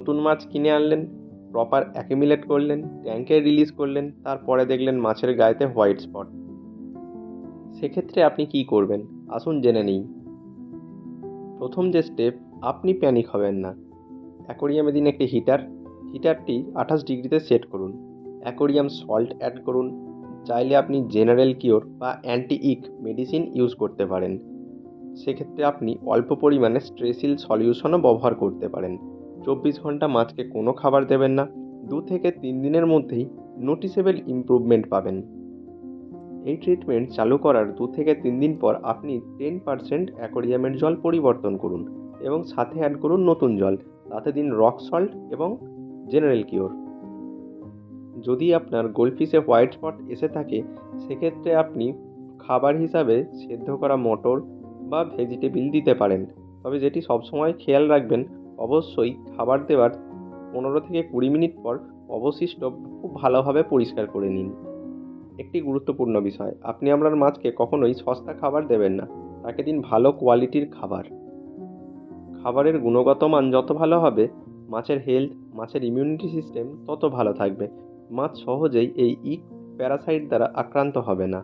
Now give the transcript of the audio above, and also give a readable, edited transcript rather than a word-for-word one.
নতুন মাছ কিনে আনলেন, প্রপার অ্যাকুমুলেট করলেন, ট্যাঙ্কে রিলিজ করলেন, তারপরে দেখলেন মাছের গায়েতে হোয়াইট স্পট। সেক্ষেত্রে আপনি কি করবেন? আসুন জেনে নিই। প্রথম যে স্টেপ, আপনি প্যানিক হবেন না। অ্যাকোরিয়ামে দিন একটি হিটারটি 28 ডিগ্রিতে সেট করুন। অ্যাকোরিয়াম সল্ট অ্যাড করুন। চাইলে আপনি জেনারেল কিওর বা অ্যান্টি ইক মেডিসিন ইউজ করতে পারেন। সেক্ষেত্রে আপনি অল্প পরিমাণে স্ট্রেসিল সলিউশনও ব্যবহার করতে পারেন। 24 ঘন্টা মাছকে কোনো খাবার দেবেন না। 2 থেকে 3 দিনের মধ্যেই নোটিসেবল ইমপ্রুভমেন্ট পাবেন। এই ট্রিটমেন্ট চালু করার 2 থেকে 3 দিন পর আপনি 10% অ্যাকোরিয়ামের জল পরিবর্তন করুন এবং সাথে অ্যাড করুন নতুন জল। তাতে দিন রক সল্ট এবং জেনারেল কিওর। যদি আপনার গোল্ডফিশে হোয়াইট স্পট এসে থাকে, সেক্ষেত্রে আপনি খাবার হিসাবে সেদ্ধ করা মটর বা ভেজিটেবিল দিতে পারেন। তবে যেটি সবসময় খেয়াল রাখবেন, অবশ্যই খাবার দেওয়ার 15 থেকে 20 মিনিট পর অবশিষ্ট খুব ভালোভাবে পরিষ্কার করে নিন। একটি গুরুত্বপূর্ণ বিষয়, আপনি আপনার মাছকে কখনোই সস্তা খাবার দেবেন না। তাকে দিন ভালো কোয়ালিটির খাবার। খাবারের গুণগত মান যত ভালো হবে, মাছের হেলথ, মাছের ইমিউনিটি সিস্টেম তত ভালো থাকবে। মাছ সহজেই এই ইক প্যারাসাইট দ্বারা আক্রান্ত হবে না।